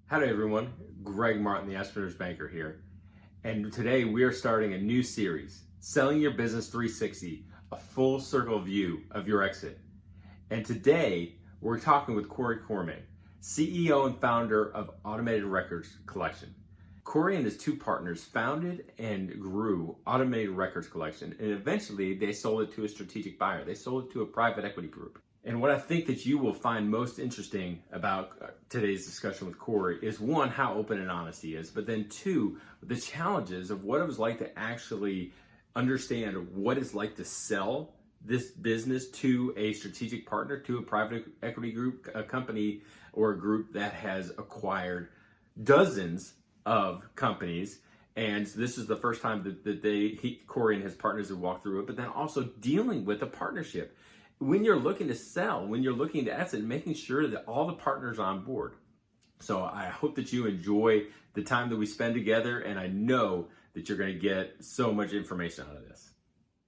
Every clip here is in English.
Hello everyone, Greg Martin, the Entrepreneur's Banker here. And today we are starting a new series, Selling Your Business 360, a full circle view of your exit. And today we're talking with Cormier, CEO and founder of Automated Records Collection. Corey and his two partners founded and grew Automated Records Collection, and eventually they sold it to a strategic buyer. They sold it to a private equity group. And what I think that you will find most interesting about today's discussion with Corey is one, how open and honest he is, but then two, the challenges of what it was like to actually understand what it's like to sell this business to a strategic partner, to a private equity group, a company or a group that has acquired dozens of companies. And this is the first time that Corey and his partners have walked through it, but then also dealing with a partnership. When you're looking to sell, when you're looking to exit, making sure that all the partners are on board. So I hope that you enjoy the time that we spend together, and I know that you're going to get so much information out of this.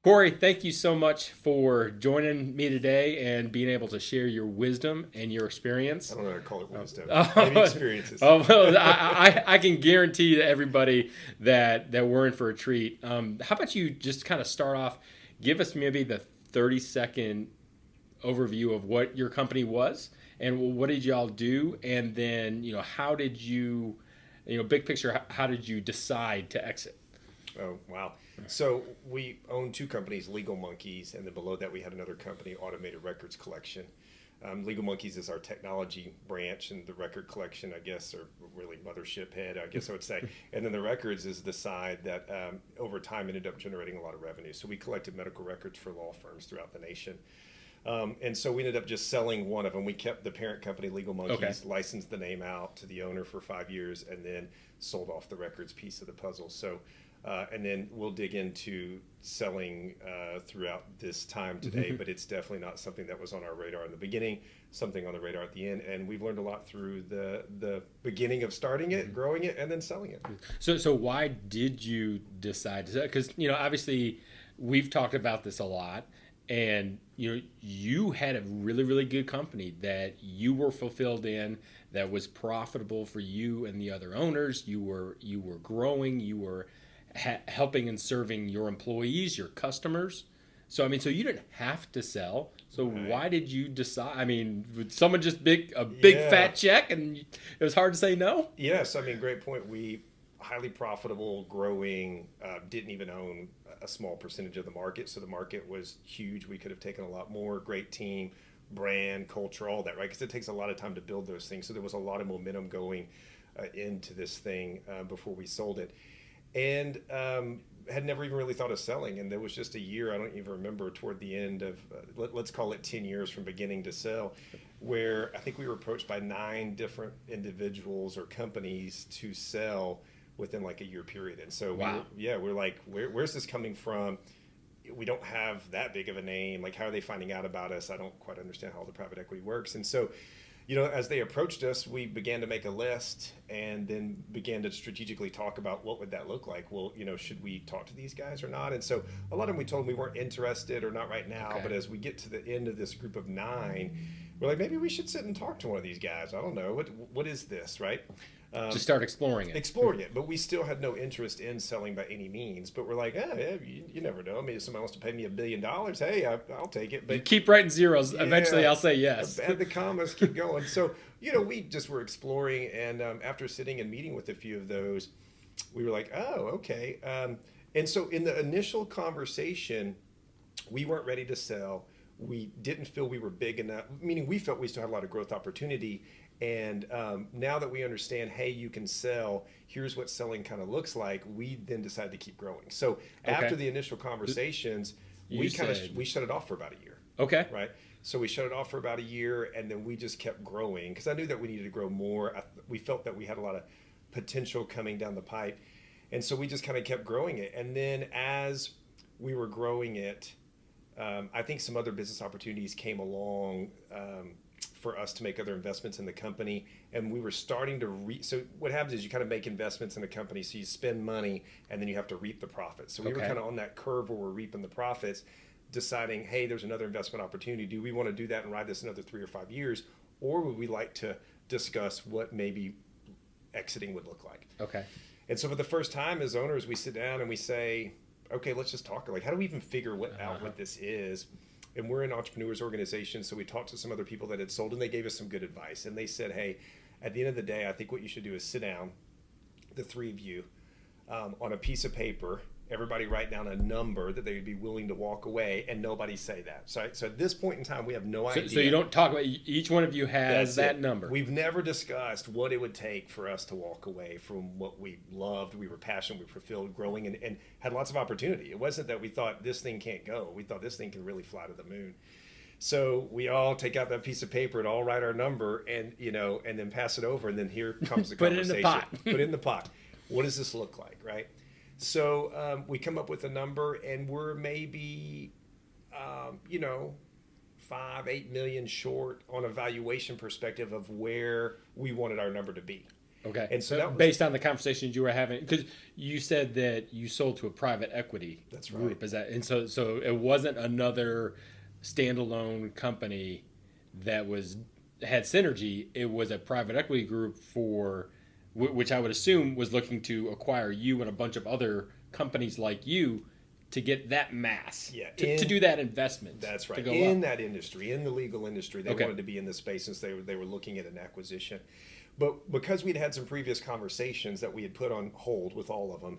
Corey, thank you so much for joining me today and being able to share your wisdom and your experience. I don't know how to call it wisdom. Maybe experiences. Well, I can guarantee to everybody that we're in for a treat. How about you just kind of start off, give us maybe the 30-second overview of what your company was and what did y'all do, and then how did you big picture, how did you decide to exit? Oh, wow. So we own two companies, Legal Monkeys, and then below that we had another company, Automated Records Collection. Legal Monkeys is our technology branch, and the record collection, I guess, or really mothership head, I guess I would say. And then the records is the side that over time ended up generating a lot of revenue. So we collected medical records for law firms throughout the nation. And so we ended up just selling one of them. We kept the parent company, Legal Monkeys, licensed the name out to the owner for 5 years, and then sold off the records piece of the puzzle. So, and then we'll dig into selling throughout this time today, but it's definitely not something that was on our radar in the beginning, something on the radar at the end. And we've learned a lot through the beginning of starting it, growing it, and then selling it. So why did you decide to sell? Because, obviously we've talked about this a lot. And you had a really, really good company that you were fulfilled in, that was profitable for you and the other owners. You were growing. You were helping and serving your employees, your customers. So so you didn't have to sell. So why did you decide? Would someone just big fat check, and it was hard to say no? Yes, great point. We highly profitable, growing, didn't even own a small percentage of the market. So the market was huge. We could have taken a lot more. Great team, brand, culture, all that, right? Because it takes a lot of time to build those things. So there was a lot of momentum going into this thing before we sold it. And had never even really thought of selling. And there was just a year, I don't even remember, toward the end of, let's call it 10 years from beginning to sell, where I think we were approached by 9 different individuals or companies to sell within like a year period. And so we're like, where's this coming from? We don't have that big of a name. Like, how are they finding out about us? I don't quite understand how the private equity works. And so, as they approached us, we began to make a list and then began to strategically talk about what would that look like. Well, should we talk to these guys or not? And so a lot of them, we told them we weren't interested or not right now. But as we get to the end of this group of 9, we're like, maybe we should sit and talk to one of these guys. I don't know. What is this, right? Just start exploring it. But we still had no interest in selling by any means. But we're like, you never know. If somebody wants to pay me $1 billion, hey, I'll take it. But you keep writing zeros. Eventually, I'll say yes. Add the commas, keep going. So, we just were exploring, and after sitting and meeting with a few of those, we were like, oh, okay. And so in the initial conversation, we weren't ready to sell. We didn't feel we were big enough, meaning we felt we still had a lot of growth opportunity. And now that we understand, hey, you can sell, here's what selling kind of looks like, we then decided to keep growing. So after the initial conversations, we shut it off for about a year. Okay. Right? So we shut it off for about a year, and then we just kept growing because I knew that we needed to grow more. We felt that we had a lot of potential coming down the pipe. And so we just kind of kept growing it. And then as we were growing it, I think some other business opportunities came along for us to make other investments in the company, and we were starting to so what happens is you kind of make investments in a company, so you spend money and then you have to reap the profits. So we were kind of on that curve where we're reaping the profits, deciding, hey, there's another investment opportunity. Do we want to do that and ride this another 3 or 5 years, or would we like to discuss what maybe exiting would look like. Okay. And so for the first time as owners, we sit down and we say, okay, let's just talk. Like, how do we even figure out what this is? And we're an entrepreneurs organization, so we talked to some other people that had sold, and they gave us some good advice. And they said, hey, at the end of the day, I think what you should do is sit down, the three of you, on a piece of paper, everybody write down a number that they would be willing to walk away, and nobody say that. So at this point in time, we have no idea. So you don't talk about, each one of you has that number. We've never discussed what it would take for us to walk away from what we loved, we were passionate, we were fulfilled, growing, and had lots of opportunity. It wasn't that we thought this thing can't go. We thought this thing can really fly to the moon. So we all take out that piece of paper and all write our number, and and then pass it over, and then here comes the Put conversation. it in the pot. Put it in the pot. What does this look like, right? So we come up with a number, and we're maybe, 5-8 million short on a valuation perspective of where we wanted our number to be. Okay. And so that was, based on the conversations you were having, because you said that you sold to a private equity That's right. group. Is that, and so it wasn't another standalone company that had synergy. It was a private equity group which I would assume was looking to acquire you and a bunch of other companies like you to get that mass, to do that investment. That's right. To go in up. that industry, in the legal industry, they wanted to be in this space since they were looking at an acquisition. But because we'd had some previous conversations that we had put on hold with all of them,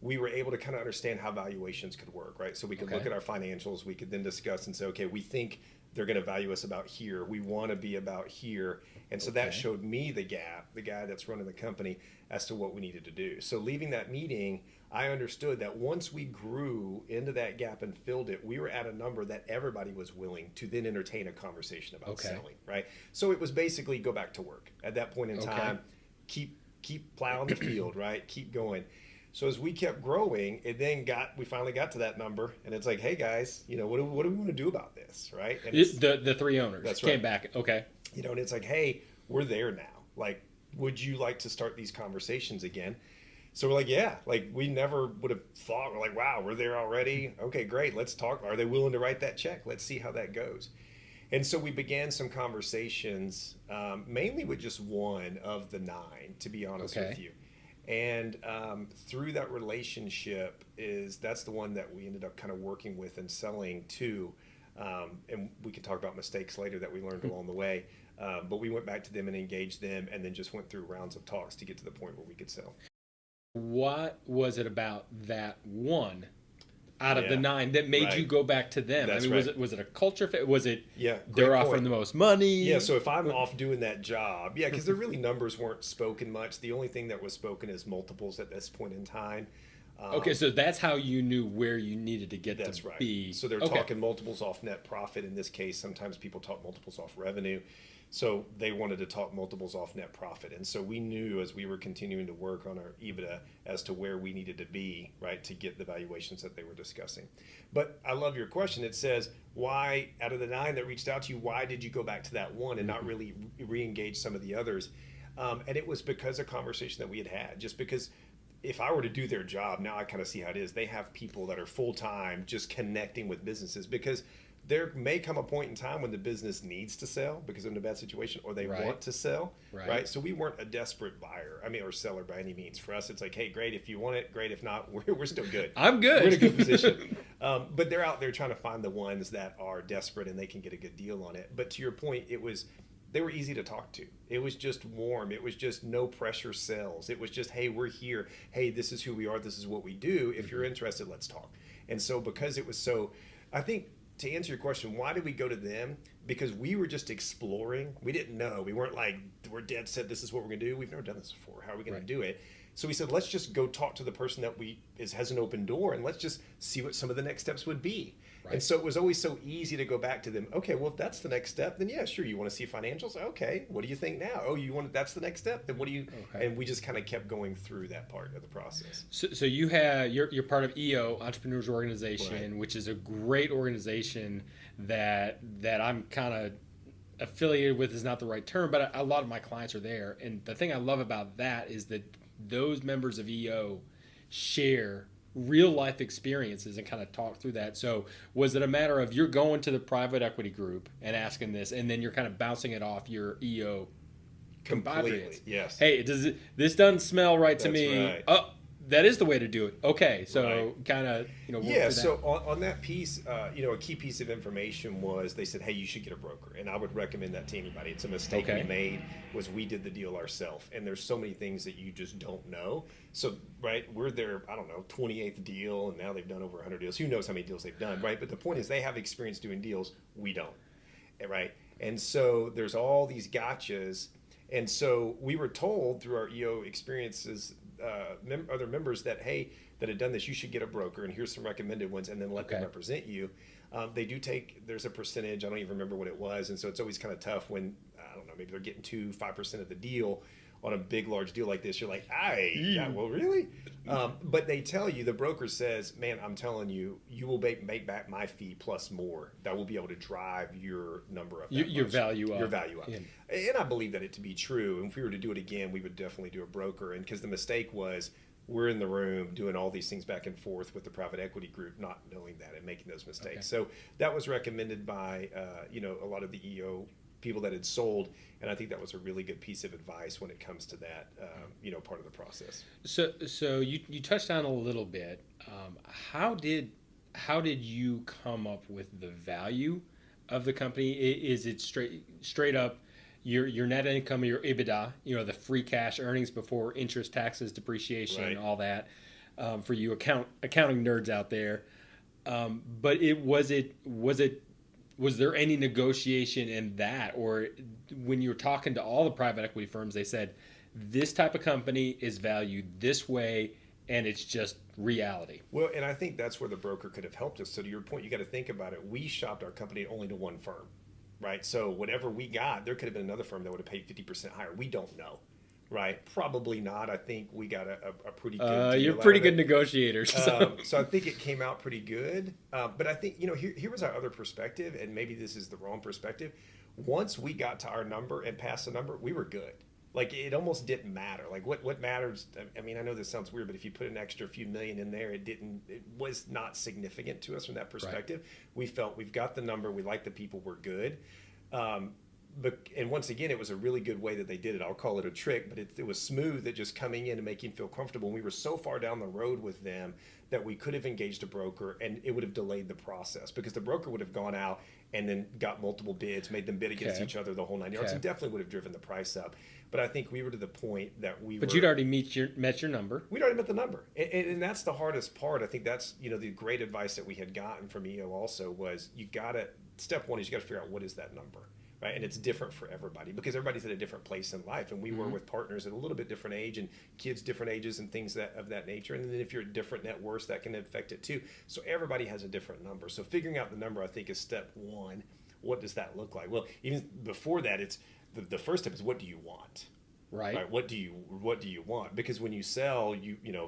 we were able to kind of understand how valuations could work, right? So we could look at our financials. We could then discuss and say, okay, we think they're going to value us about here. We want to be about here. And so that showed me the gap, the guy that's running the company, as to what we needed to do. So leaving that meeting, I understood that once we grew into that gap and filled it, we were at a number that everybody was willing to then entertain a conversation about selling, right? So it was basically go back to work. At that point in time, keep plowing the field, right? Keep going. So as we kept growing, we finally got to that number, and it's like, hey guys, what do we want to do about this, right? And the three owners came back, okay. And it's like, hey, we're there now. Like, would you like to start these conversations again? So we're like, yeah, like we never would have thought. We're like, wow, we're there already. Okay, great. Let's talk. Are they willing to write that check? Let's see how that goes. And so we began some conversations, mainly with just one of the 9, to be honest with you. And through that relationship that's the one that we ended up kind of working with and selling to. And we can talk about mistakes later that we learned along the way. But we went back to them and engaged them, and then just went through rounds of talks to get to the point where we could sell. What was it about that one out of the 9 that made you go back to them? That's was it a culture fit? Was it they're they're offering the most money? Yeah, so if I'm off doing that job, because the really numbers weren't spoken much. The only thing that was spoken is multiples at this point in time. Okay, so that's how you knew where you needed to get to be. So they're talking multiples off net profit. In this case, sometimes people talk multiples off revenue. So they wanted to talk multiples off net profit. And so we knew as we were continuing to work on our EBITDA as to where we needed to be, right, to get the valuations that they were discussing. But I love your question. It says, why, out of the 9 that reached out to you, why did you go back to that one and not really re-engage some of the others? And it was because of conversation that we had. Just because if I were to do their job, now I kind of see how it is. They have people that are full-time just connecting with businesses, because there may come a point in time when the business needs to sell because they're in a bad situation, or they want to sell, right? So we weren't a desperate buyer, or seller by any means. For us, it's like, hey, great, if you want it, great. If not, we're still good. I'm good. We're in a good position. But they're out there trying to find the ones that are desperate and they can get a good deal on it. But to your point, they were easy to talk to. It was just warm. It was just no pressure sales. It was just, hey, we're here. Hey, this is who we are. This is what we do. If you're interested, let's talk. And so because it was so, I think, to answer your question, why did we go to them? Because we were just exploring. We didn't know. We weren't like, we're dead set, this is what we're going to do. We've never done this before. How are we going to do it? So we said, let's just go talk to the person that has an open door, and let's just see what some of the next steps would be. And so it was always so easy to go back to them. Okay, well, if that's the next step, then yeah, sure. You want to see financials? Okay, what do you think now? Oh, that's the next step? Then what do you? And we just kind of kept going through that part of the process. So you're part of EO, Entrepreneurs Organization, which is a great organization that I'm kind of affiliated with, is not the right term, but a lot of my clients are there. And the thing I love about that is that those members of EO share real life experiences and kind of talk through that. So was it a matter of you're going to the private equity group and asking this, and then you're kind of bouncing it off your EO compatriots. Yes. Hey, this doesn't smell right to That's me. right. Oh, that is the way to do it. Okay, so Right. kind of work Yeah, through so that. on that piece, a key piece of information was they said, hey, you should get a broker. And I would recommend that to anybody. It's a mistake Okay. we made was we did the deal ourselves. And there's so many things that you just don't know. So, right, we're their, I don't know, 28th deal, and now they've done over 100 deals. Who knows how many deals they've done, right? But the point is they have experience doing deals. We don't, right? And so there's all these gotchas. And so we were told through our EO experiences, other members that, hey, that had done this, you should get a broker, and here's some recommended ones, and then let them Okay. represent you. They do take, there's a percentage, I don't even remember what it was, and so it's always kind of tough when, I don't know, maybe they're getting 5% of the deal on a big, large deal like this. You're like, yeah, well, really? But they tell you, the broker says, man, I'm telling you, you will make back my fee plus more. That will be able to drive your number up. Your value up. Your value up. Yeah. And I believe that it to be true. And if we were to do it again, we would definitely do a broker. And because the mistake was, we're in the room doing all these things back and forth with the private equity group, not knowing that and making those mistakes. Okay. So that was recommended by, a lot of the EO people that had sold. And I think that was a really good piece of advice when it comes to that, part of the process. So you touched on a little bit. How did you come up with the value of the company? Is it straight up your net income, your EBITDA, the free cash earnings before interest, taxes, depreciation, Right. all that, for you accounting nerds out there? But was there any negotiation in that, or when you were talking to all the private equity firms, they said this type of company is valued this way, and it's just reality? Well, and I think that's where the broker could have helped us. So to your point, you got to think about it. We shopped our company only to one firm, right? So whatever we got, there could have been another firm that would have paid 50% higher. We don't know, right? Probably not. I think we got a pretty good deal You're out pretty of good it. negotiators. So. So I think it came out pretty good. But I think, here was our other perspective, and maybe this is the wrong perspective. Once we got to our number and passed the number, we were good. Like, it almost didn't matter. Like, what matters, I mean, I know this sounds weird, but if you put an extra few million in there, it was not significant to us from that perspective. Right. We felt we've got the number, we like the people, we're good. And once again, it was a really good way that they did it. I'll call it a trick, but it was smooth at just coming in and making you feel comfortable. And we were so far down the road with them that we could have engaged a broker, and it would have delayed the process, because the broker would have gone out and then got multiple bids, made them bid against each other the whole 9 yards, and definitely would have driven the price up. But I think we were to the point that But you'd already met your number. We'd already met the number. And that's the hardest part. I think that's, the great advice that we had gotten from EO also was, step one is you got to figure out what is that number. Right? And it's different for everybody, because everybody's at a different place in life. And we were with partners at a little bit different age, and kids different ages and things of that nature. And then if you're at different net worths, that can affect it too. So everybody has a different number. So figuring out the number, I think, is step one. What does that look like? Well, even before that, it's the first step is, what do you want? Right. What do you want? Because when you sell,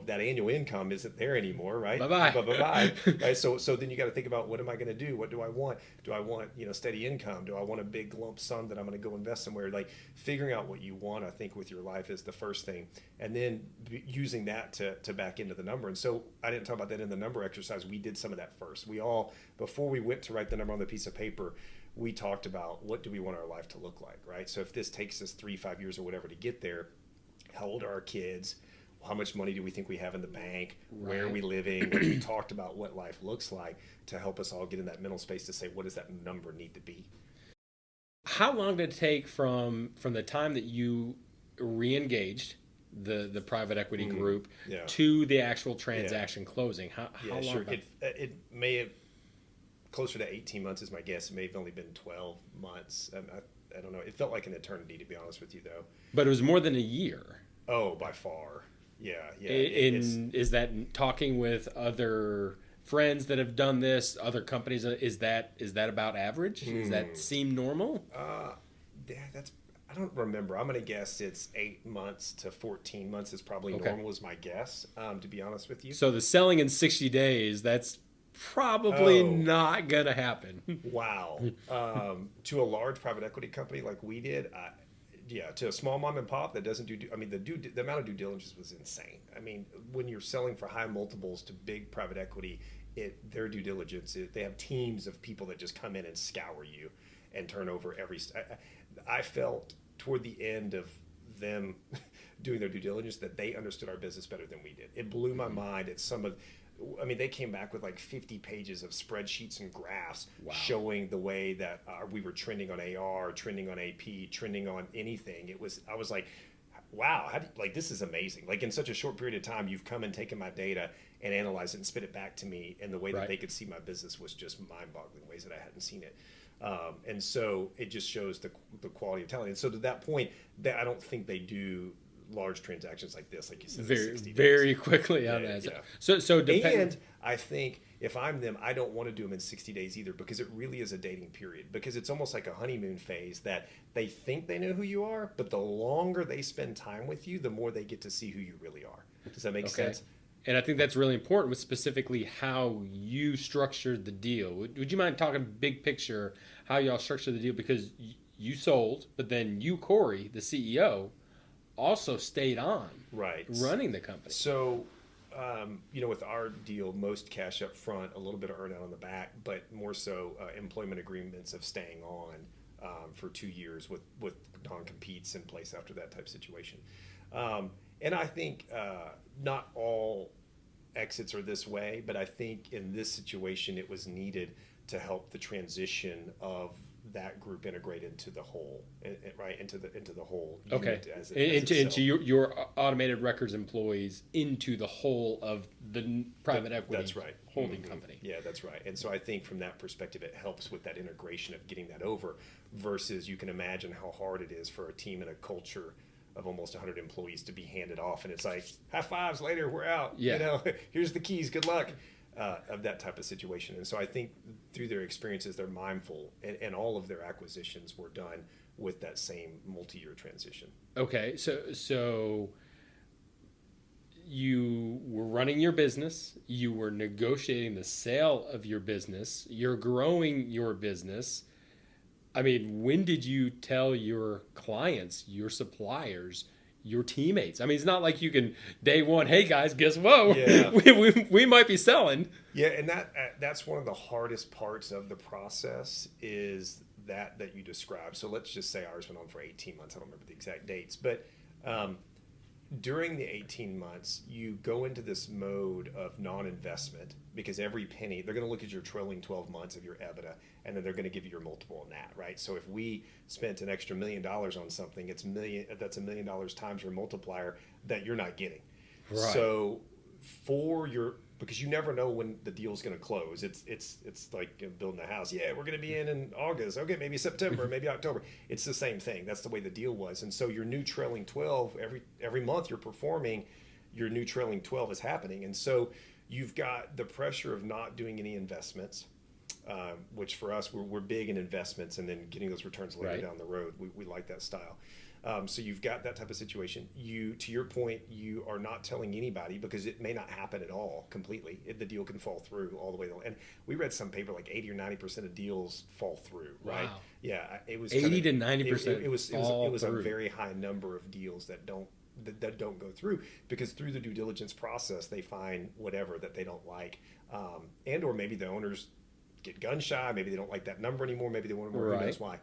that annual income isn't there anymore, right? Bye-bye. Right. So then you got to think about, what am I going to do? What do I want? Do I want, steady income? Do I want a big lump sum that I'm going to go invest somewhere? Like, figuring out what you want, I think, with your life is the first thing. And then using that to back into the number. And so I didn't talk about that in the number exercise. We did some of that first. We all, before we went to write the number on the piece of paper, we talked about, what do we want our life to look like, right? So if this takes us 3-5 years or whatever to get there, how old are our kids? How much money do we think we have in the bank? Where are we living? We talked about what life looks like to help us all get in that mental space to say, what does that number need to be? How long did it take from the time that you re-engaged the private equity group to the actual transaction closing? How long? Sure. It may have, closer to 18 months is my guess. It may have only been 12 months. I don't know. It felt like an eternity, to be honest with you, though. But it was more than a year. Oh, by far. Yeah. Is that talking with other friends that have done this, other companies? Is that about average? Does that seem normal? I don't remember. I'm going to guess it's 8 months to 14 months is probably normal, is my guess, to be honest with you. So the selling in 60 days, that's probably not going to happen. Wow. To a large private equity company like we did, to a small mom and pop that doesn't the amount of due diligence was insane. I mean, when you're selling for high multiples to big private equity, their due diligence, they have teams of people that just come in and scour you and turn over I felt toward the end of them doing their due diligence that they understood our business better than we did. It blew my mind at some of, I mean, they came back with like 50 pages of spreadsheets and graphs showing the way that we were trending on AR, trending on AP, trending on anything. I was like, wow, like this is amazing. Like in such a short period of time, you've come and taken my data and analyzed it and spit it back to me. And the way that they could see my business was just mind-boggling, ways that I hadn't seen it. And so it just shows the quality of talent. And so to that point, that I don't think they do large transactions like this, like you said, very quickly on that. Yeah. And I think if I'm them, I don't want to do them in 60 days either, because it really is a dating period, because it's almost like a honeymoon phase that they think they know who you are, but the longer they spend time with you, the more they get to see who you really are. Does that make sense? And I think that's really important with specifically how you structured the deal. Would you mind talking big picture how y'all structured the deal? Because you sold, but then you, Corey, the CEO, also stayed on running the company. So, with our deal, most cash up front, a little bit of earn out on the back, but more so employment agreements of staying on for 2 years with non-competes in place after that type situation. And I think not all exits are this way, but I think in this situation it was needed to help the transition of that group integrate into the whole, right, into the whole unit into your automated records employees, into the whole of the private equity holding company. Yeah, that's right. And so I think from that perspective, it helps with that integration of getting that over, versus you can imagine how hard it is for a team and a culture of almost 100 employees to be handed off, and it's like, high fives later, we're out. Here's the keys, good luck. Of that type of situation. And so I think through their experiences, they're mindful, and all of their acquisitions were done with that same multi-year transition. Okay, so you were running your business, you were negotiating the sale of your business, you're growing your business. I mean, when did you tell your clients, your suppliers, your teammates? I mean, it's not like you can day one, hey guys, guess what? Yeah. we might be selling. Yeah, and that's one of the hardest parts of the process is that you described. So let's just say ours went on for 18 months. I don't remember the exact dates, but during the 18 months, you go into this mode of non-investment, because every penny, they're going to look at your trailing 12 months of your EBITDA, and then they're going to give you your multiple on that, right? So if we spent an extra $1 million on something, that's $1 million times your multiplier that you're not getting. Right. So because you never know when the deal's going to close. It's like building a house. Yeah, we're going to be in August. Okay, maybe September, maybe October. It's the same thing. That's the way the deal was. And so your new trailing 12, every month you're performing, your new trailing 12 is happening. And so you've got the pressure of not doing any investments, which for us, we're big in investments and then getting those returns later down the road. We like that style. So you've got that type of situation. To your point, you are not telling anybody, because it may not happen at all completely. The deal can fall through all the way. And we read some paper like 80 or 90% of deals fall through, right? Wow. Yeah, it was 80 to 90%. It was a very high number of deals that don't go through, because through the due diligence process, they find whatever that they don't like, and or maybe the owners get gun shy. Maybe they don't like that number anymore. Maybe they want more. Who knows why?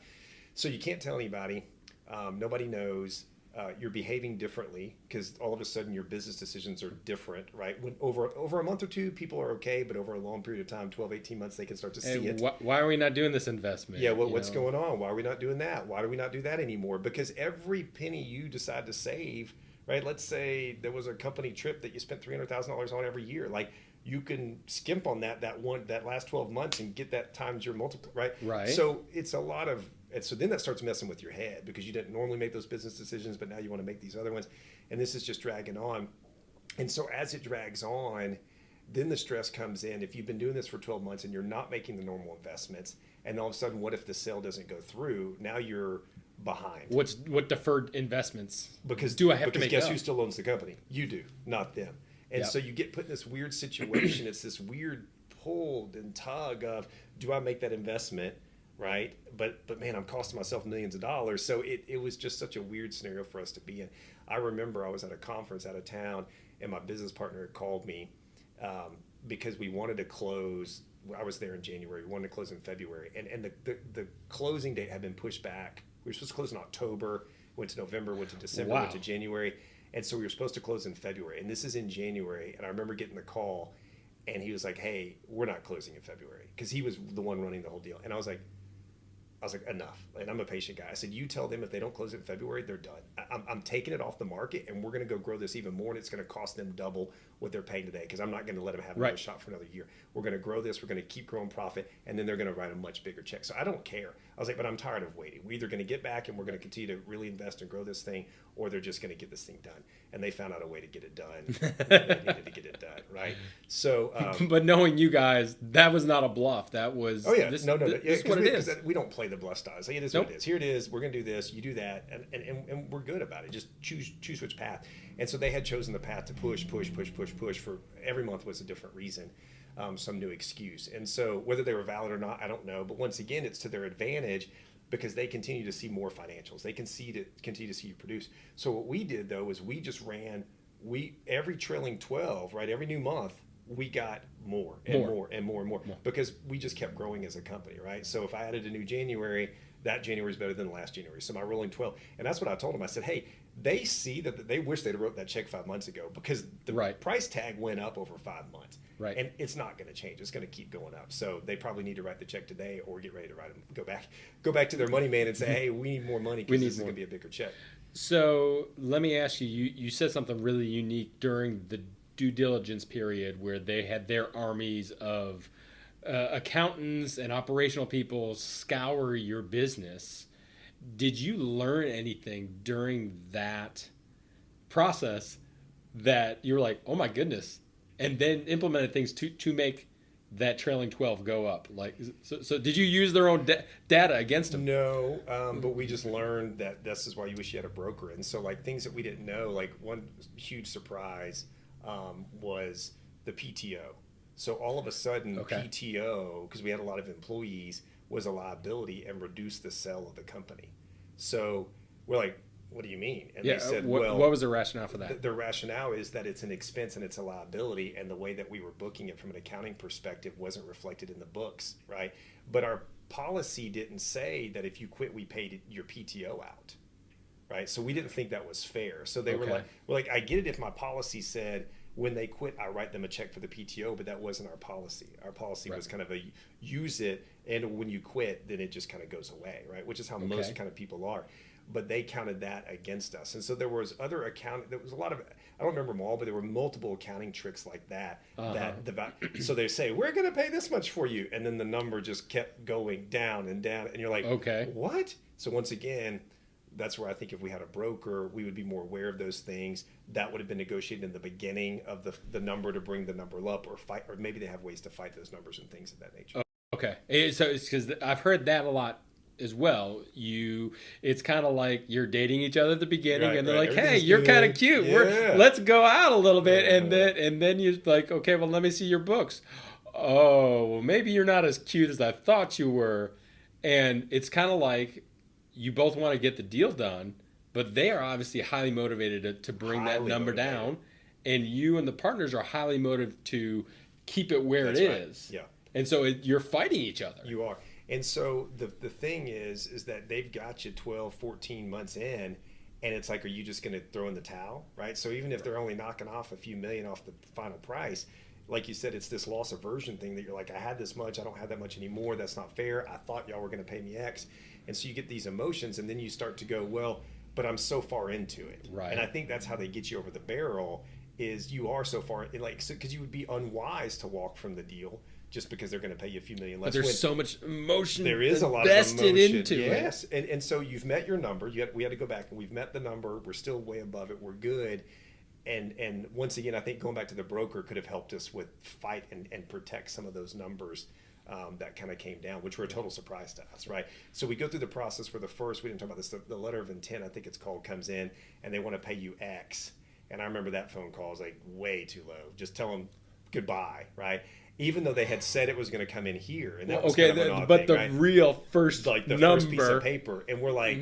So you can't tell anybody. Nobody knows. You're behaving differently because all of a sudden your business decisions are different, right? When over a month or two, people are okay, but over a long period of time, 12, 18 months, they can start to see it. Why are we not doing this investment? Yeah, what's going on? Why are we not doing that? Why do we not do that anymore? Because every penny you decide to save, right? Let's say there was a company trip that you spent $300,000 on every year. Like, you can skimp on that last 12 months and get that times your multiple, right? Right. So it's a lot of, and so then that starts messing with your head, because you didn't normally make those business decisions, but now you want to make these other ones, and this is just dragging on. And so as it drags on, then the stress comes in. If you've been doing this for 12 months and you're not making the normal investments, and all of a sudden, what if the sale doesn't go through? Now you're behind. What deferred investments because do I have to make? Guess who still owns the company? You do, not them. And so you get put in this weird situation. It's this weird pull and tug of, do I make that investment, right? But man, I'm costing myself millions of dollars. So it was just such a weird scenario for us to be in. I remember I was at a conference out of town, and my business partner had called me because we wanted to close. I was there in January. We wanted to close in February, and the closing date had been pushed back. We were supposed to close in October. went to November, went to December, Wow. went to January. And so we were supposed to close in February. And this is in January. And I remember getting the call, and he was like, hey, we're not closing in February, because he was the one running the whole deal. And I was like, enough. And I'm a patient guy. I said, you tell them if they don't close it in February, they're done. I'm taking it off the market, and we're going to go grow this even more. And it's going to cost them double what they're paying today, because I'm not going to let them have another shot for another year. We're going to grow this. We're going to keep growing profit. And then they're going to write a much bigger check. So I don't care. I was like, but I'm tired of waiting. We're either going to get back and we're going to continue to really invest and grow this thing, or they're just going to get this thing done. And they found out a way to get it done. They needed to get it done, right? So, but knowing you guys, that was not a bluff. That was This is what it is. We don't play the bluff style. Like, it is what it is. Here it is. We're going to do this. You do that, and we're good about it. Just choose which path. And so they had chosen the path to push for every month was a different reason, some new excuse. And so whether they were valid or not, I don't know. But once again, it's to their advantage, because they continue to see more financials. They continue to see you produce. So what we did, though, is we just ran every trailing 12, right? Every new month, we got more, because we just kept growing as a company, right? So if I added a new January, that January is better than the last January. So my rolling 12, and that's what I told them. I said, hey, they see that they wish they'd wrote that check 5 months ago, because the price tag went up over 5 months. Right. And it's not going to change. It's going to keep going up. So they probably need to write the check today, or get ready to write them. Go back to their money man and say, hey, we need more money, because this is going to be a bigger check. So let me ask you, you said something really unique during the due diligence period, where they had their armies of accountants and operational people scour your business. Did you learn anything during that process that you're like, oh my goodness, and then implemented things to make that trailing 12 go up? Like, so did you use their own data against them? No, but we just learned that this is why you wish you had a broker. And so, like, things that we didn't know, like one huge surprise was the PTO. So all of a sudden, PTO, because we had a lot of employees, was a liability and reduced the sale of the company. So we're like, what do you mean? And they said, what was the rationale for that? The rationale is that it's an expense and it's a liability, and the way that we were booking it from an accounting perspective wasn't reflected in the books, right? But our policy didn't say that if you quit, we paid your PTO out, right? So we didn't think that was fair. So they were like, I get it if my policy said when they quit, I write them a check for the PTO, but that wasn't our policy. Our policy was kind of a use it, and when you quit, then it just kind of goes away, right? Which is how most kind of people are. But they counted that against us. And so there was other accounting, there was a lot of, I don't remember them all, but there were multiple accounting tricks like that. So they say, we're going to pay this much for you. And then the number just kept going down and down. And you're like, what? So once again, that's where I think if we had a broker, we would be more aware of those things. That would have been negotiated in the beginning of the number to bring the number up, or maybe they have ways to fight those numbers and things of that nature. Okay. So it's because I've heard that a lot as well. It's kind of like you're dating each other at the beginning, and they're like, hey, you're kind of cute. Let's go out a little bit. And then you're like, okay, well, let me see your books. Oh, well, maybe you're not as cute as I thought you were. And it's kind of like you both want to get the deal done, but they are obviously highly motivated to bring that number down. And you and the partners are highly motivated to keep it where it is. Yeah. And so you're fighting each other. You are. And so the thing is that they've got you 12, 14 months in, and it's like, are you just going to throw in the towel, right? So even if they're only knocking off a few million off the final price, like you said, it's this loss aversion thing that you're like, I had this much, I don't have that much anymore. That's not fair. I thought y'all were going to pay me X. And so you get these emotions, and then you start to go, well, but I'm so far into it. Right. And I think that's how they get you over the barrel, is you are so far, because you would be unwise to walk from the deal just because they're going to pay you a few million less. But there's so much emotion. There is a lot invested of emotion into it. Yes, and so you've met your number. We had to go back, and we've met the number. We're still way above it. We're good. And once again, I think going back to the broker could have helped us with fight and protect some of those numbers that kind of came down, which were a total surprise to us, right? So we go through the process where we didn't talk about this, the letter of intent, I think it's called, comes in, and they want to pay you X. And I remember that phone call was like way too low. Just tell them goodbye, right? Even though they had said it was going to come in here, and that was kind of an odd thing, right? Real first first piece of paper, and we're like,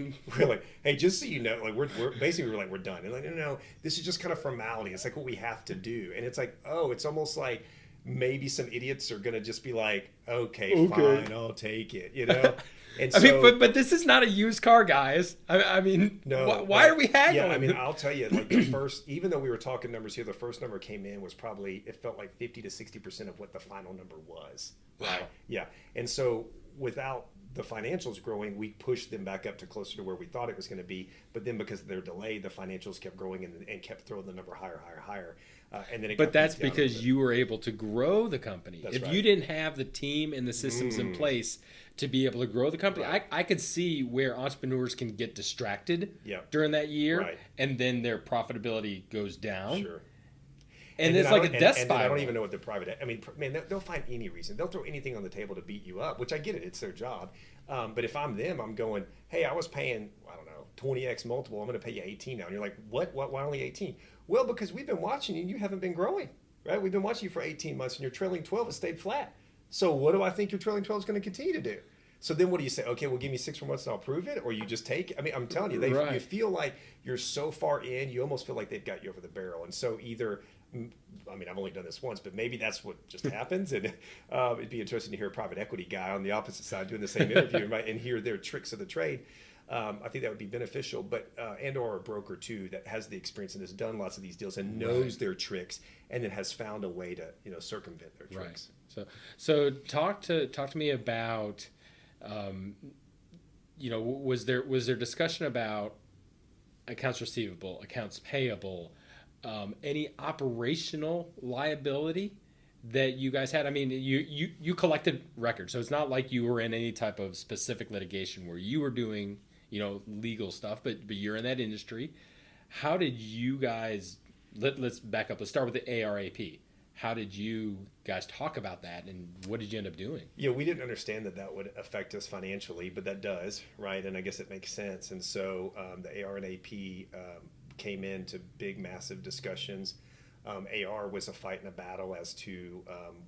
hey, just so you know, like we're basically we're done, and like no, this is just kind of formality. It's like what we have to do, and it's like, oh, it's almost like maybe some idiots are going to just be like, okay, fine, I'll take it, you know. And I mean, so, but this is not a used car, guys. I mean, no, why are we haggling? Yeah, I mean, I'll tell you, like the first, even though we were talking numbers here, the first number came in was probably, it felt like 50 to 60% of what the final number was. Right. Wow. Yeah. And so without the financials growing, we pushed them back up to closer to where we thought it was going to be. But then because of their delay, the financials kept growing and kept throwing the number higher, higher, higher. And then but that's because you were able to grow the company. That's if right. you didn't have the team and the systems in place to be able to grow the company, Right. I could see where entrepreneurs can get distracted Yep. during that year, Right. and then their profitability goes down. Sure. And then it's like a death and then I spiral. don't even know what the private. I mean, man, they'll find any reason. They'll throw anything on the table to beat you up, which I get it. It's their job. But if I'm them, I'm going, hey, I was paying, I don't know, 20x multiple. I'm going to pay you 18 now. And you're like, what? Why only 18? Well, because we've been watching you and you haven't been growing, right? We've been watching you for 18 months and your trailing 12 has stayed flat. So what do I think your trailing 12 is going to continue to do? So then what do you say? Okay, well, give me 6 more months and I'll prove it? Or you just take it? I mean, I'm telling you, Right. you feel like you're so far in, you almost feel like they've got you over the barrel. And so either, I mean, I've only done this once, but maybe that's what just happens. And it'd be interesting to hear a private equity guy on the opposite side doing the same interview and hear their tricks of the trade. I think that would be beneficial, but and or a broker too that has the experience and has done lots of these deals and knows their tricks and then has found a way to circumvent their tricks. Right. So talk to me about, was there discussion about accounts receivable, accounts payable, any operational liability that you guys had? I mean, you collected records, so it's not like you were in any type of specific litigation where you were doing legal stuff, but you're in that industry. How did you guys? Let's back up. Let's start with the ARAP. How did you guys talk about that, and what did you end up doing? Yeah, we didn't understand that would affect us financially, but that does, right? And I guess it makes sense. And so the AR and AP came into big, massive discussions. AR was a fight and a battle as to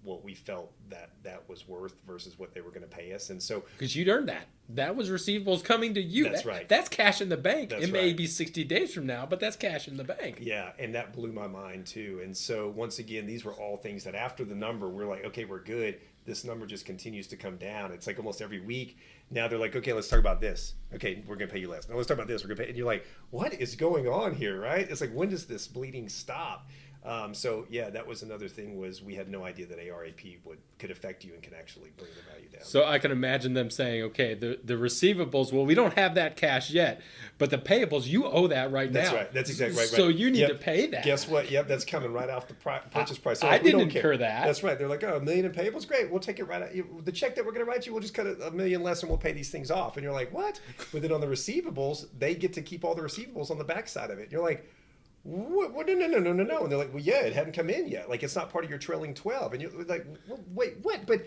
what we felt that was worth versus what they were going to pay us. And so, because you'd earned that was receivables coming to you. That's right. That's cash in the bank. That's it may right. be 60 days from now, but that's cash in the bank. Yeah, and that blew my mind too. And so once again, these were all things that after the number, we're like, okay, we're good. This number just continues to come down. It's like almost every week. Now they're like, okay, let's talk about this. Okay, we're going to pay you less. Now let's talk about this. We're going to pay. And you're like, what is going on here, right? It's like, when does this bleeding stop? So yeah, that was another thing, was we had no idea that ARAP could affect you and can actually bring the value down. So I can imagine them saying, okay, the receivables, well, we don't have that cash yet, but the payables, you owe that right now. That's right. That's exactly right. So you need to pay that. Guess what? Yep, that's coming right off the purchase price. So I we didn't don't care. incur that. That's right. They're like, oh, $1 million in payables? Great. We'll take it right out. The check that we're going to write you, we'll just cut $1 million less and we'll pay these things off. And you're like, what? But then on the receivables, they get to keep all the receivables on the backside of it. And you're like, what? No. And they're like, well, yeah, it hadn't come in yet. Like, it's not part of your trailing 12. And you're like, well, wait, what? But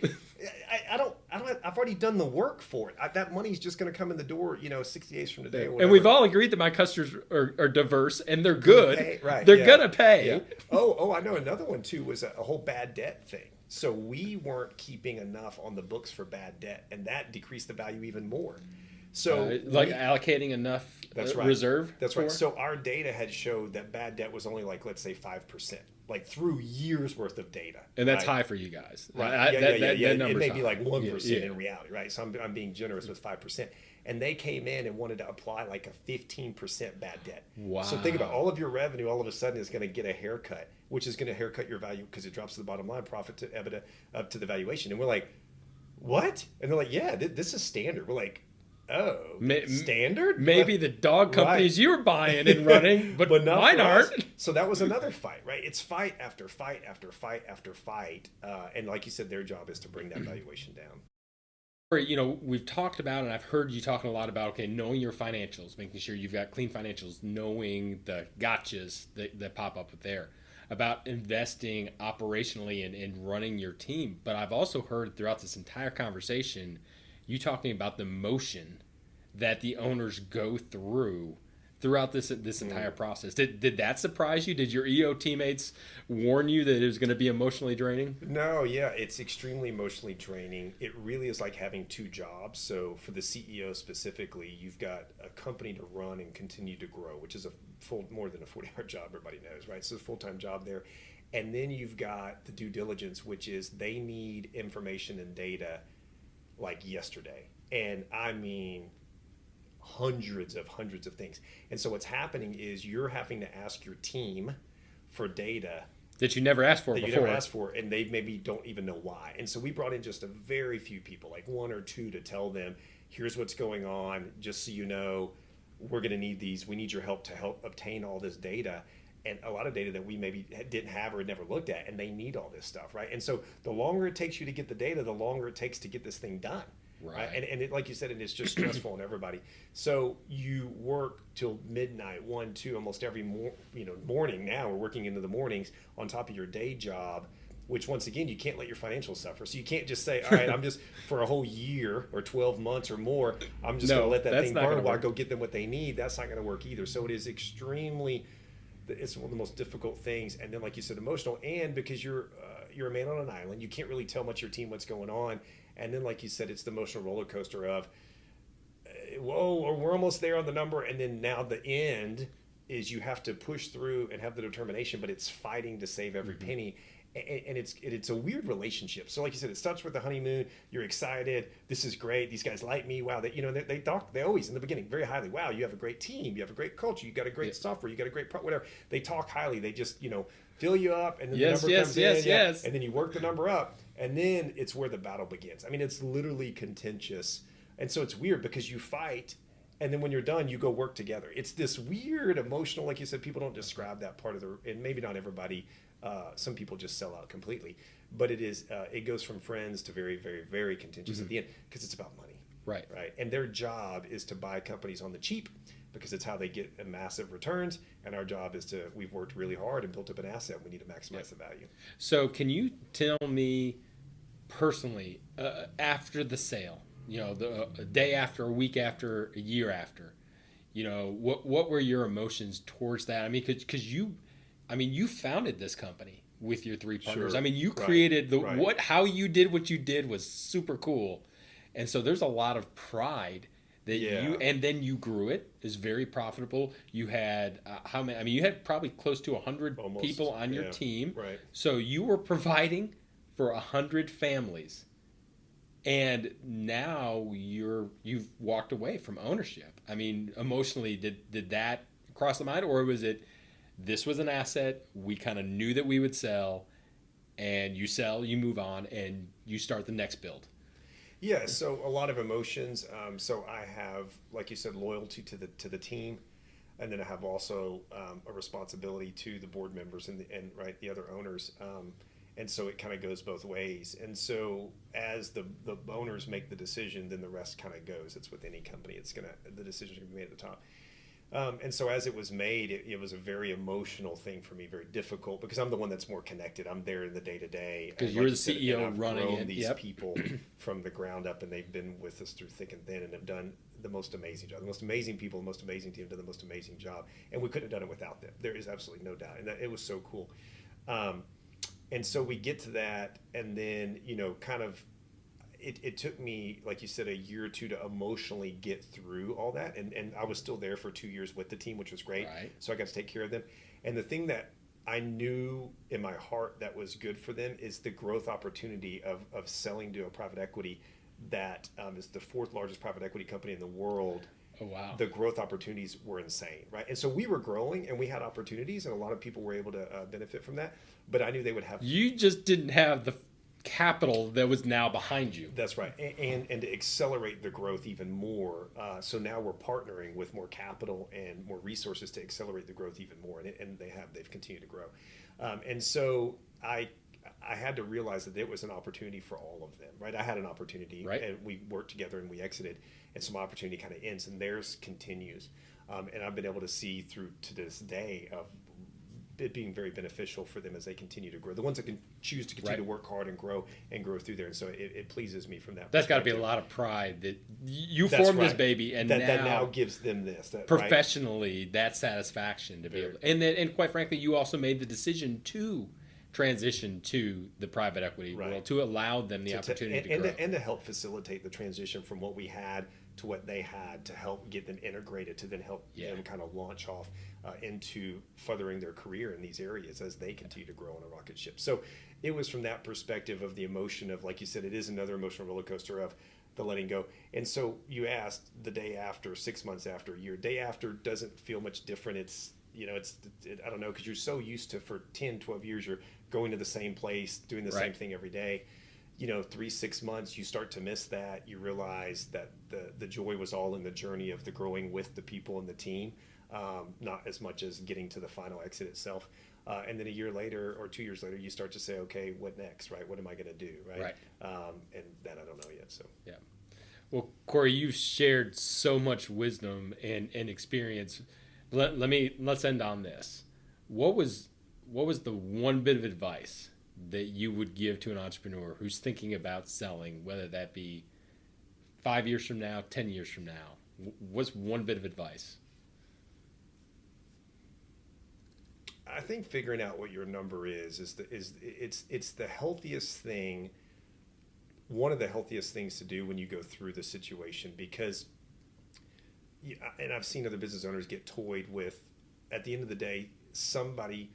I've already done the work for it. That money's just going to come in the door, 60 days from today. Or and we've all agreed that my customers are diverse and they're good. Right. They're going to pay. Yeah. Oh, I know another one too was a whole bad debt thing. So we weren't keeping enough on the books for bad debt, and that decreased the value even more. So allocating enough reserve. That's right. So our data had showed that bad debt was only like, let's say 5%, like through years worth of data. And that's high for you guys. Right. That It may be high. like 1% in reality, right? So I'm being generous with 5%. And they came in and wanted to apply like a 15% bad debt. Wow. So think about all of your revenue all of a sudden is going to get a haircut, which is going to haircut your value because it drops to the bottom line, profit to EBITDA, up to the valuation. And we're like, what? And they're like, yeah, this is standard. We're like, oh, standard? Maybe the dog companies you were buying and running, but not mine aren't. So that was another fight, right? It's fight after fight after fight after fight. And like you said, their job is to bring that valuation down. We've talked about, and I've heard you talking a lot about, knowing your financials, making sure you've got clean financials, knowing the gotchas that pop up there, about investing operationally and running your team. But I've also heard throughout this entire conversation, you talking about the motion that the owners go throughout this entire process. Did that surprise you? Did your EO teammates warn you that it was going to be emotionally draining? No, yeah, it's extremely emotionally draining. It really is like having two jobs. So for the CEO specifically, you've got a company to run and continue to grow, which is more than a 40-hour job, everybody knows, right? So it's a full-time job there. And then you've got the due diligence, which is they need information and data like yesterday. And I mean, hundreds of things. And so what's happening is you're having to ask your team for data that you never asked for that before. you never asked for, and they maybe don't even know why. And so we brought in just a very few people, like one or two, to tell them, here's what's going on, just so you know, we're going to need these. We need your help to help obtain all this data, and a lot of data that we maybe didn't have or had never looked at, and they need all this stuff, right? And so the longer it takes you to get the data, the longer it takes to get this thing done. Right. And it, like you said, and it's just stressful on everybody. So you work till midnight, 1, 2, almost every morning. Now we're working into the mornings on top of your day job, which once again, you can't let your financials suffer. So you can't just say, all right, I'm just for a whole year or 12 months or more, I'm just going to let that thing burn while I go get them what they need. That's not going to work either. So it is it's one of the most difficult things. And then, like you said, emotional, and because you're a man on an island, you can't really tell much your team what's going on. And then, like you said, it's the emotional roller coaster of, whoa, or we're almost there on the number. And then now the end is you have to push through and have the determination, but it's fighting to save every penny. And it's a weird relationship. So like you said, it starts with the honeymoon. You're excited. This is great. These guys like me. Wow. They talk, they always in the beginning very highly. Wow, you have a great team. You have a great culture. You got a great software. You got a great whatever. They talk highly. They just, fill you up, and then the number comes in. And then you work the number up, and then it's where the battle begins. I mean, it's literally contentious. And so it's weird because you fight, and then when you're done, you go work together. It's this weird emotional, like you said, people don't describe that part of and maybe not everybody. Some people just sell out completely, but it goes from friends to very, very, very contentious at the end, because it's about money. Right. And their job is to buy companies on the cheap, because it's how they get massive returns. And our job is we've worked really hard and built up an asset. We need to maximize the value. So can you tell me personally, after the sale, a day after, a week after, a year after, what were your emotions towards that? I mean, because you founded this company with your three partners. Sure. I mean, you created how you did what you did was super cool. And so there's a lot of pride that and then you grew it. It was very profitable. You had how many? I mean, you had probably close to 100 people on your team. Right. So you were providing for 100 families, and now you've walked away from ownership. I mean, emotionally, did that cross the mind, or was it this was an asset we kind of knew that we would sell, and you sell, you move on, and you start the next build? Yeah, so a lot of emotions. So I have, like you said, loyalty to the team, and then I have also a responsibility to the board members and the other owners. And so it kind of goes both ways. And so as the owners make the decision, then the rest kind of goes. It's with any company. The decision can be made at the top. And so as it was made, it was a very emotional thing for me, very difficult, because I'm the one that's more connected. I'm there in the day-to-day. Because you're the CEO running it. These people from the ground up, and they've been with us through thick and thin and have done the most amazing job. The most amazing people, the most amazing team, done the most amazing job. And we couldn't have done it without them. There is absolutely no doubt. And it was so cool. And so we get to that, and then, kind of, it took me, like you said, a year or two to emotionally get through all that. And I was still there for 2 years with the team, which was great. Right. So I got to take care of them. And the thing that I knew in my heart that was good for them is the growth opportunity of selling to a private equity that is the 4th largest private equity company in the world. Oh, wow. The growth opportunities were insane, right? And so we were growing, and we had opportunities, and a lot of people were able to benefit from that. But I knew they would have. You just didn't have the capital that was now behind you. That's right, and to accelerate the growth even more. So now we're partnering with more capital and more resources to accelerate the growth even more, and they've continued to grow. And so I had to realize that it was an opportunity for all of them, right? I had an opportunity, right, and we worked together and we exited, and some opportunity kind of ends, and theirs continues. And I've been able to see through to this day of it being very beneficial for them as they continue to grow. The ones that can choose to continue to work hard and grow through there. And so it pleases me from that That's got to perspective. be a lot of pride that you formed this baby, and that now gives them this. Professionally, that satisfaction to be able to, and quite frankly, you also made the decision to transition to the private equity world, to allow them the opportunity to grow. And to help facilitate the transition from what we had to what they had, to help get them integrated, to then help them kind of launch off into furthering their career in these areas as they continue to grow on a rocket ship. So it was from that perspective of the emotion of, like you said, it is another emotional roller coaster of the letting go. And so you asked the day after, 6 months after, a year. Day after doesn't feel much different. I don't know, because you're so used to, for 10, 12 years, you're going to the same place, doing the same thing every day. 3, 6 months, you start to miss that. You realize that the joy was all in the journey of the growing with the people and the team, not as much as getting to the final exit itself. And then a year later or 2 years later, you start to say, okay, what next, right? What am I going to do, right? And that I don't know yet. So yeah. Well, Corey, you've shared so much wisdom and experience. Let's end on this. What was the one bit of advice that you would give to an entrepreneur who's thinking about selling, whether that be 5 years from now, 10 years from now? What's one bit of advice? I think figuring out what your number is it's the healthiest thing. One of the healthiest things to do when you go through the situation, because, and I've seen other business owners get toyed with, at the end of the day, somebody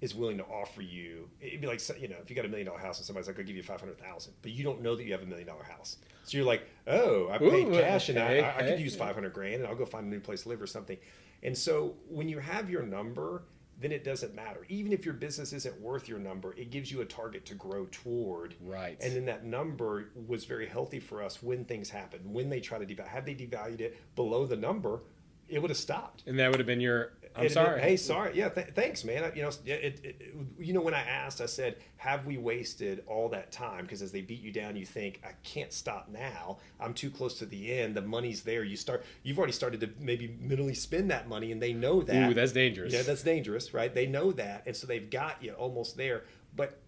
is willing to offer you, it'd be like, if you got $1 million house and somebody's like, I'll give you 500,000, but you don't know that you have $1 million house. So you're like, oh, I paid cash and I could use 500 grand and I'll go find a new place to live or something. And so when you have your number, then it doesn't matter. Even if your business isn't worth your number, it gives you a target to grow toward. Right. And then that number was very healthy for us when things happened. When they try to devalue, had they devalued it below the number, it would have stopped. And that would have been your, I'm sorry. Hey, sorry. Yeah, thanks, man. When I asked, I said, have we wasted all that time? Because as they beat you down, you think, I can't stop now. I'm too close to the end. The money's there. You've already started to maybe mentally spend that money, and they know that. Ooh, that's dangerous. Yeah, that's dangerous, right? They know that, and so they've got you almost there. But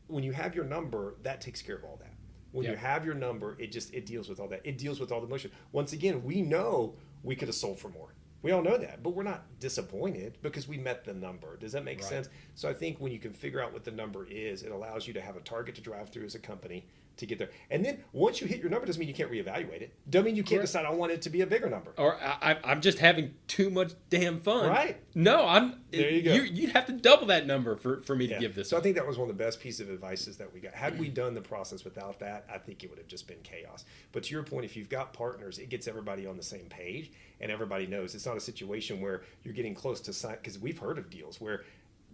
when you have your number, that takes care of all that. When you have your number, it deals with all that. It deals with all the emotion. Once again, we know we could have sold for more. We all know that, but we're not disappointed because we met the number. Does that make sense? So I think when you can figure out what the number is, it allows you to have a target to drive through as a company to get there. And then once you hit your number, doesn't mean you can't reevaluate it. Doesn't mean you can't decide I want it to be a bigger number. Or I'm just having too much damn fun. Right. No, there you go. You'd have to double that number for me to give this. So I think that was one of the best pieces of advice that we got. Had we done the process without that, I think it would have just been chaos. But to your point, if you've got partners, it gets everybody on the same page and everybody knows. It's not a situation where you're getting close to sign, because we've heard of deals where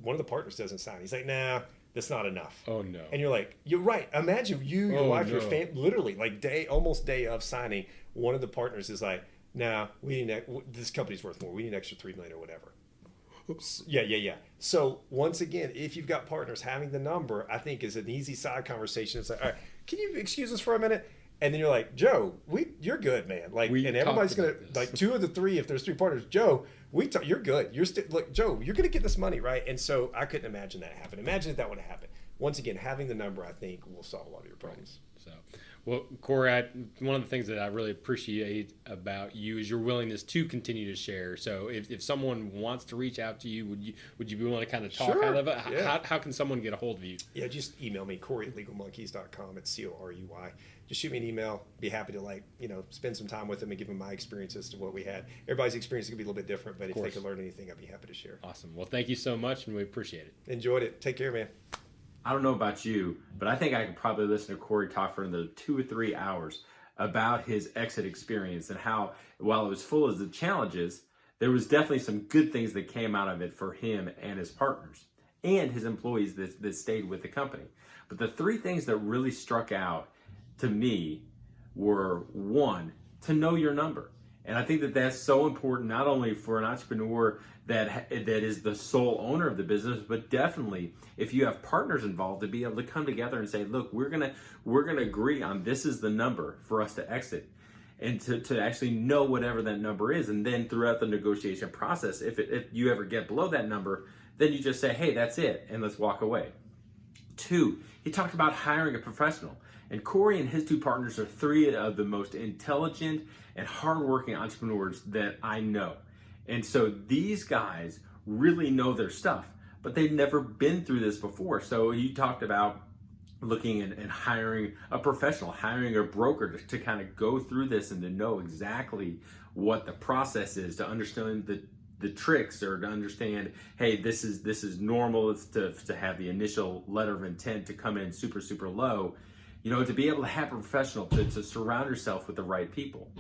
one of the partners doesn't sign. He's like, nah, that's not enough. Oh no. And you're like, you're right. Imagine your wife, your family, literally like almost day of signing, one of the partners is like, nah, this company's worth more. We need an extra $3 million or whatever. Yeah. So once again, if you've got partners, having the number, I think, is an easy side conversation. It's like, all right, can you excuse us for a minute? And then you're like, Joe, you're good, man. Like, and everybody's gonna like 2 of the 3. If there's 3 partners, Joe, you're good. You're still like, Joe, you're gonna get this money, right? And so I couldn't imagine that happen. Imagine if that would have happened. Once again, having the number, I think, will solve a lot of your problems. So, well, Corey, one of the things that I really appreciate about you is your willingness to continue to share. So, if someone wants to reach out to you, would you be willing to kind of talk Sure. out of it? Yeah. How can someone get a hold of you? Yeah, just email me, Corey@legalmonkeys.com. It's Corey. Just shoot me an email. Be happy to spend some time with them and give them my experiences to what we had. Everybody's experience can be a little bit different, but if they could learn anything, I'd be happy to share. Awesome. Well, thank you so much, and we appreciate it. Enjoyed it. Take care, man. I don't know about you, but I think I could probably listen to Corey talk for another 2 or 3 hours about his exit experience and how, while it was full of the challenges, there was definitely some good things that came out of it for him and his partners and his employees that stayed with the company. But the 3 things that really struck out to me were, 1, to know your number. And I think that that's so important, not only for an entrepreneur that is the sole owner of the business, but definitely if you have partners involved, to be able to come together and say, look, we're gonna agree on this is the number for us to exit, and to actually know whatever that number is. And then throughout the negotiation process, if you ever get below that number, then you just say, hey, that's it, and let's walk away. 2, he talked about hiring a professional. And Corey and his 2 partners are 3 of the most intelligent and hardworking entrepreneurs that I know. And so these guys really know their stuff, but they've never been through this before. So he talked about looking and hiring a professional, hiring a broker to kind of go through this and to know exactly what the process is, to understand the tricks, or to understand, hey, this is normal. It's to have the initial letter of intent to come in super, super low. to be able to have a professional, to surround yourself with the right people.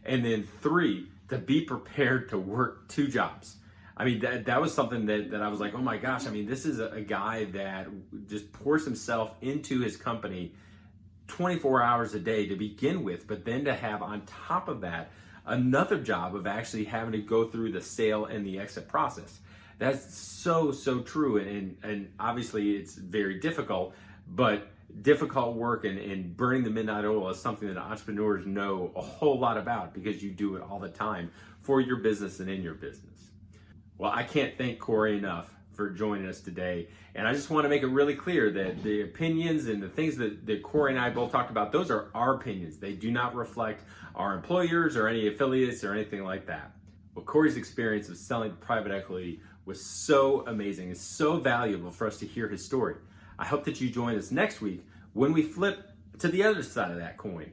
And then 3, to be prepared to work 2 jobs. I mean, that was something that I was like, oh my gosh, I mean, this is a guy that just pours himself into his company 24 hours a day to begin with, but then to have on top of that another job of actually having to go through the sale and the exit process. That's so true, and obviously it's very difficult, but difficult work and burning the midnight oil is something that entrepreneurs know a whole lot about because you do it all the time for your business and in your business. Well, I can't thank Corey enough for joining us today. And I just want to make it really clear that the opinions and the things that Corey and I both talked about, those are our opinions. They do not reflect our employers or any affiliates or anything like that. Well, Corey's experience of selling private equity was so amazing and so valuable for us to hear his story. I hope that you join us next week when we flip to the other side of that coin.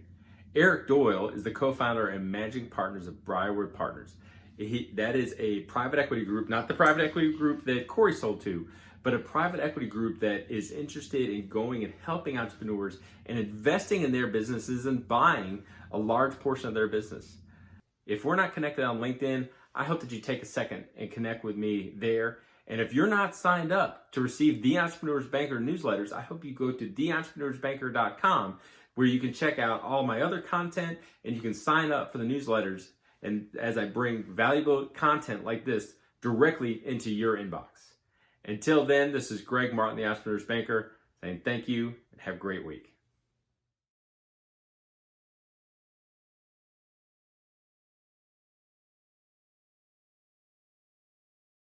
Eric Doyle is the co-founder and managing partners of Briarwood Partners. That is a private equity group, not the private equity group that Corey sold to, but a private equity group that is interested in going and helping entrepreneurs and investing in their businesses and buying a large portion of their business. If we're not connected on LinkedIn, I hope that you take a second and connect with me there. And if you're not signed up to receive The Entrepreneur's Banker newsletters, I hope you go to theentrepreneursbanker.com where you can check out all my other content and you can sign up for the newsletters. And as I bring valuable content like this directly into your inbox. Until then, this is Greg Martin, the Entrepreneur's Banker, saying thank you and have a great week.